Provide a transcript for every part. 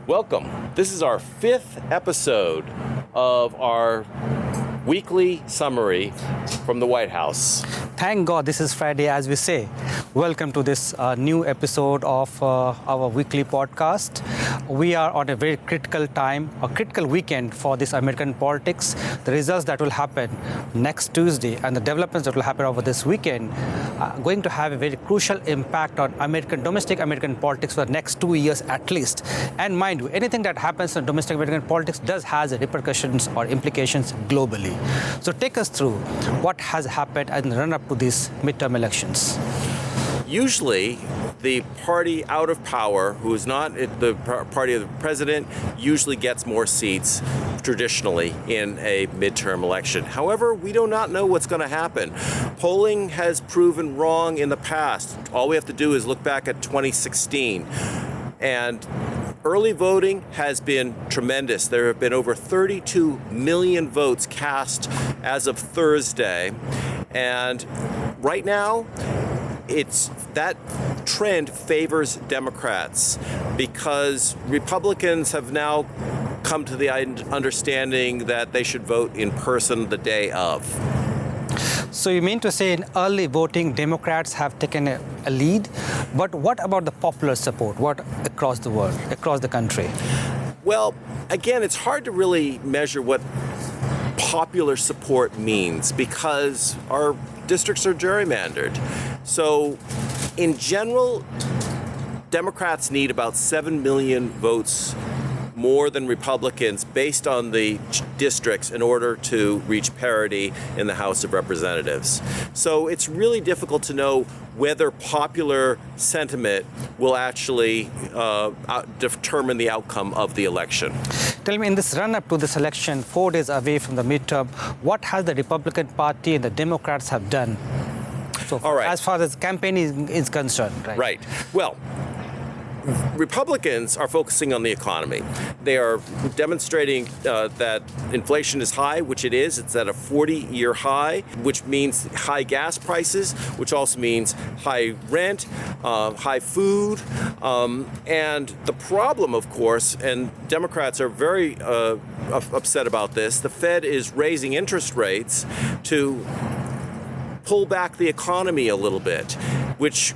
Welcome. This is our fifth episode of our weekly summary from the White House. Thank God this is Friday, as we say. Welcome to this new episode of our weekly podcast. We are on a very critical time, a critical weekend for this American politics. The results that will happen next Tuesday and the developments that will happen over this weekend are going to have a very crucial impact on domestic American politics for the next 2 years at least. And mind you, anything that happens in domestic American politics does has repercussions or implications globally. So take us through what has happened in the run-up to these midterm elections. Usually, the party out of power, who is not the party of the president, usually gets more seats traditionally in a midterm election. However, we do not know what's going to happen. Polling has proven wrong in the past. All we have to do is look back at 2016. And early voting has been tremendous. There have been over 32 million votes cast as of Thursday. And right now, that trend favors Democrats because Republicans have now come to the understanding that they should vote in person the day of. So you mean to say in early voting, Democrats have taken a lead, but what about the popular support? What across the world, across the country? Well, again, it's hard to really measure what popular support means because our districts are gerrymandered. So in general, Democrats need about 7 million votes more than Republicans based on the districts in order to reach parity in the House of Representatives. So it's really difficult to know whether popular sentiment will actually determine the outcome of the election. Tell me, in this run-up to this election, 4 days away from the midterm, what has the Republican Party and the Democrats have done so far, all right, as far as campaign is concerned? Right. Well, Republicans are focusing on the economy. They are demonstrating that inflation is high, which it is. It's at a 40-year high, which means high gas prices, which also means high rent, high food. And the problem, of course, and Democrats are very upset about this, the Fed is raising interest rates to pull back the economy a little bit, which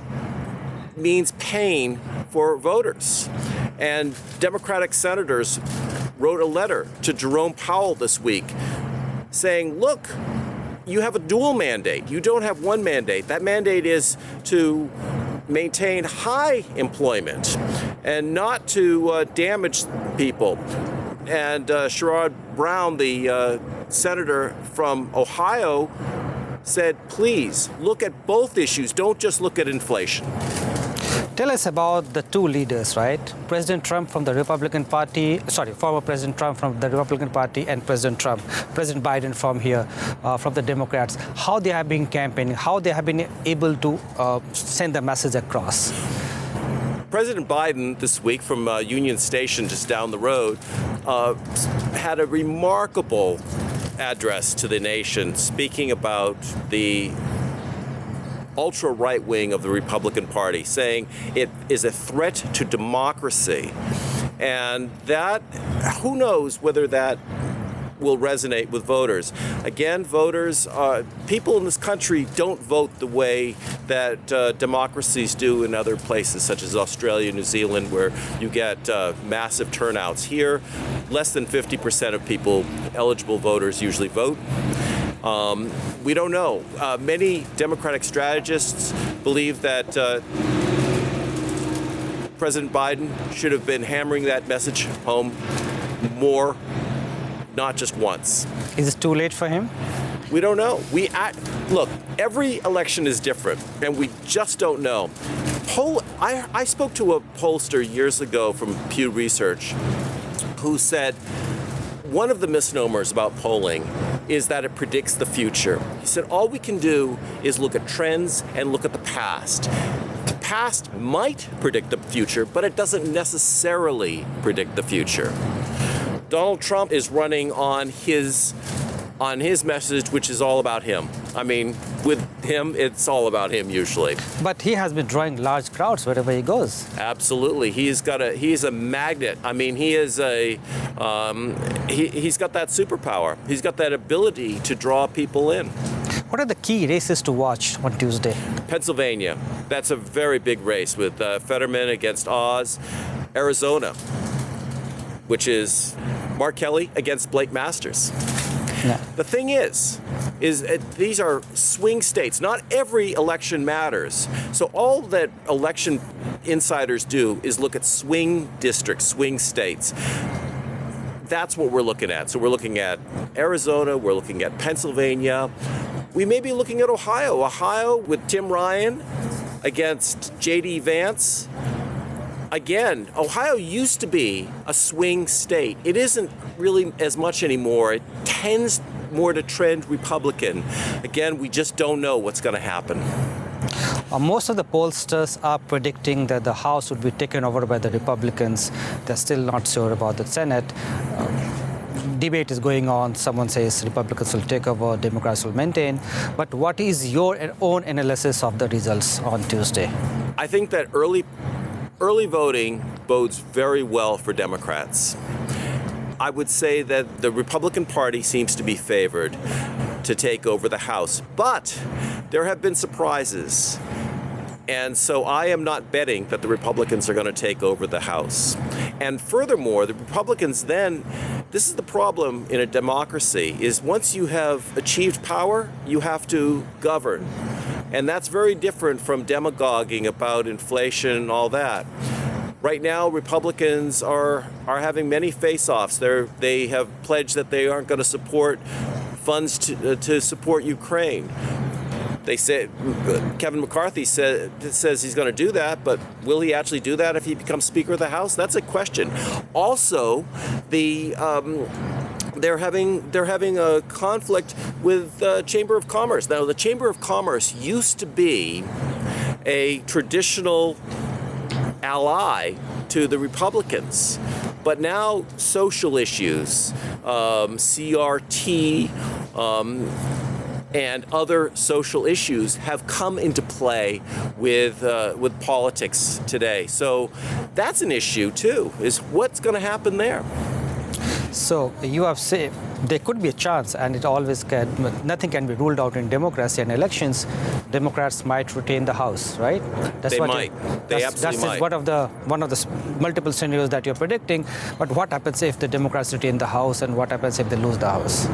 means pain for voters. And Democratic senators wrote a letter to Jerome Powell this week saying, look, you have a dual mandate. You don't have one mandate. That mandate is to maintain high employment and not to damage people. And Sherrod Brown, the senator from Ohio, said, please look at both issues. Don't just look at inflation. Tell us about the two leaders, right? President Trump from the Republican Party, former President Trump from the Republican Party, and President Biden from here, from the Democrats. How they have been campaigning, how they have been able to send the message across. President Biden this week from Union Station just down the road had a remarkable address to the nation speaking about the ultra-right wing of the Republican Party, saying it is a threat to democracy. And that, who knows whether that will resonate with voters. Again, voters, people in this country don't vote the way that democracies do in other places, such as Australia, New Zealand, where you get massive turnouts. Here, less than 50% of people, eligible voters, usually vote. We don't know. Many Democratic strategists believe that President Biden should have been hammering that message home more, not just once. Is it too late for him? We don't know. Look, every election is different, and we just don't know. I spoke to a pollster years ago from Pew Research who said one of the misnomers about polling is that it predicts the future. He said all we can do is look at trends and look at the past. The past might predict the future, but it doesn't necessarily predict the future. Donald Trump is running on his message, which is all about him. I mean, with him, it's all about him usually. But he has been drawing large crowds wherever he goes. Absolutely, he's a magnet. I mean, he's got that superpower. He's got that ability to draw people in. What are the key races to watch on Tuesday? Pennsylvania, that's a very big race with Fetterman against Oz. Arizona, which is Mark Kelly against Blake Masters. Yeah. The thing is these are swing states. Not every election matters. So all that election insiders do is look at swing districts, swing states. That's what we're looking at. So we're looking at Arizona, we're looking at Pennsylvania. We may be looking at Ohio. Ohio with Tim Ryan against J.D. Vance. Again, Ohio used to be a swing state. It isn't really as much anymore. It tends more to trend Republican. Again, we just don't know what's going to happen. Most of the pollsters are predicting that the House would be taken over by the Republicans. They're still not sure about the Senate. Debate is going on. Someone says Republicans will take over, Democrats will maintain. But what is your own analysis of the results on Tuesday? I think that early voting bodes very well for Democrats. I would say that the Republican Party seems to be favored to take over the House, but there have been surprises. And so I am not betting that the Republicans are going to take over the House. And furthermore, the Republicans then, this is the problem in a democracy, is once you have achieved power, you have to govern. And that's very different from demagoguing about inflation and all that. Right now, Republicans are having many face-offs. They have pledged that they aren't going to support funds to support Ukraine. They say Kevin McCarthy says he's going to do that, but will he actually do that if he becomes Speaker of the House? That's a question. Also, they're having a conflict with the Chamber of Commerce. Now, the Chamber of Commerce used to be a traditional ally to the Republicans, but now social issues, CRT, and other social issues have come into play with politics today. So that's an issue too, is what's going to happen there. So you have said there could be a chance, and it always can, nothing can be ruled out in democracy and elections. Democrats might retain the House, right? They might. They absolutely might. That's one of the multiple scenarios that you're predicting. But what happens if the Democrats retain the House, and what happens if they lose the House?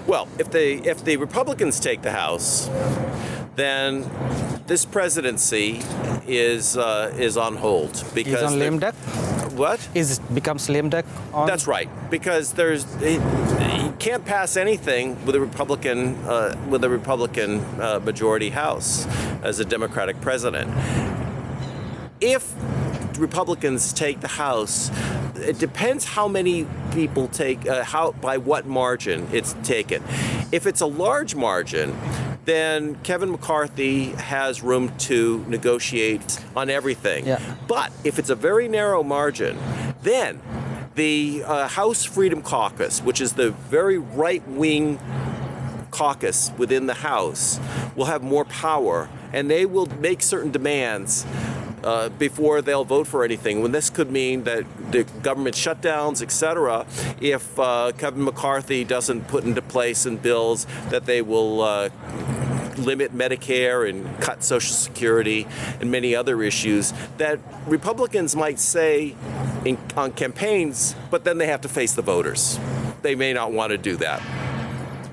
Well, if the Republicans take the House, then this presidency is on hold because is on lame duck. What? Becomes lame duck on? That's right, because you can't pass anything with a Republican majority House as a Democratic president. If Republicans take the House, it depends how many people take, by what margin it's taken. If it's a large margin, then Kevin McCarthy has room to negotiate on everything. Yeah. But if it's a very narrow margin, then the House Freedom Caucus, which is the very right-wing caucus within the House, will have more power, and they will make certain demands before they'll vote for anything. When this could mean that the government shutdowns, etc., if Kevin McCarthy doesn't put into place in bills that they will limit Medicare and cut Social Security and many other issues that Republicans might say on campaigns, but then they have to face the voters. They may not want to do that.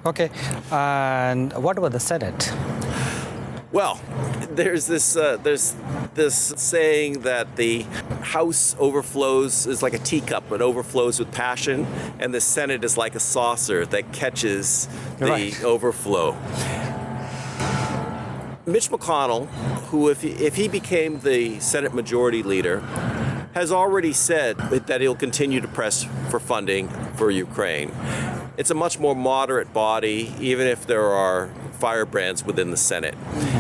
Okay, and what about the Senate? Well, there's this saying that the House overflows is like a teacup; it overflows with passion, and the Senate is like a saucer that catches the overflow. Mitch McConnell, who if he became the Senate Majority Leader, has already said that he'll continue to press for funding for Ukraine. It's a much more moderate body, even if there are firebrands within the Senate.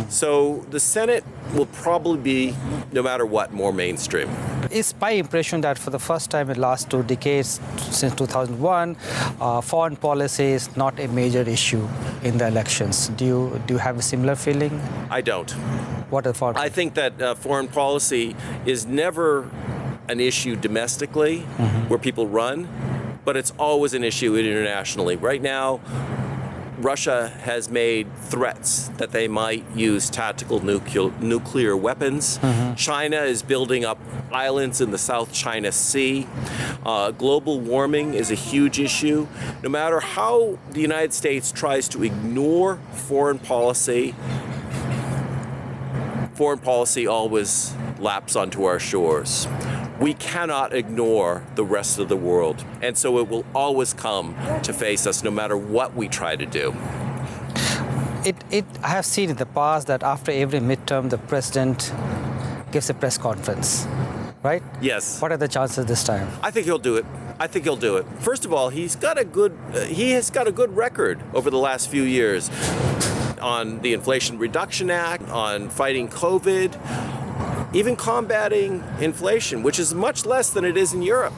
So the Senate will probably be, no matter what, more mainstream. It's my impression that for the first time in the last 2 decades, since 2001, foreign policy is not a major issue in the elections. Do you have a similar feeling? I don't. What are foreign? I think that foreign policy is never an issue domestically where people run, but it's always an issue internationally. Right now, Russia has made threats that they might use tactical nuclear weapons. China is building up islands in the South China Sea. Global warming is a huge issue. No matter how the United States tries to ignore foreign policy always laps onto our shores. We cannot ignore the rest of the world, and so it will always come to face us no matter what we try to do. I have seen in the past that after every midterm, the president gives a press conference, right? Yes. What are the chances this time? I think he'll do it. First of all, he has got a good record over the last few years on the Inflation Reduction Act, on fighting COVID, even combating inflation, which is much less than it is in Europe.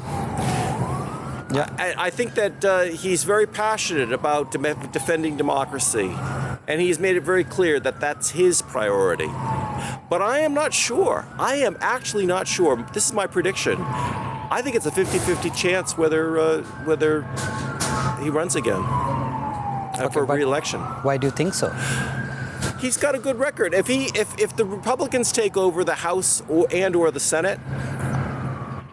Yeah. I think that he's very passionate about defending democracy, and he's made it very clear that that's his priority. But I am not sure. I am actually not sure. This is my prediction. I think it's a 50-50 chance whether he runs again for re-election. Why do you think so? He's got a good record. If the Republicans take over the House or the Senate,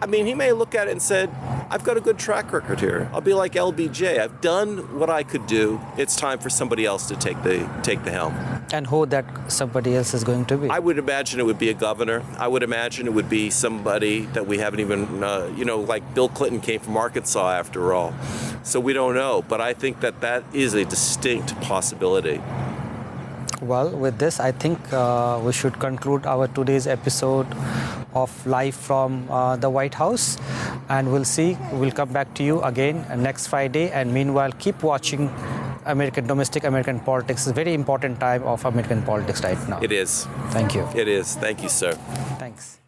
I mean, he may look at it and said, I've got a good track record here. I'll be like LBJ. I've done what I could do. It's time for somebody else to take the helm. And who that somebody else is going to be? I would imagine it would be a governor. I would imagine it would be somebody that we haven't even, like Bill Clinton came from Arkansas after all. So we don't know. But I think that is a distinct possibility. Well, with this, I think we should conclude our today's episode of Live from the White House. And we'll come back to you again next Friday. And meanwhile, keep watching domestic American politics. It's a very important time of American politics right now. It is. Thank you. It is. Thank you, sir. Thanks.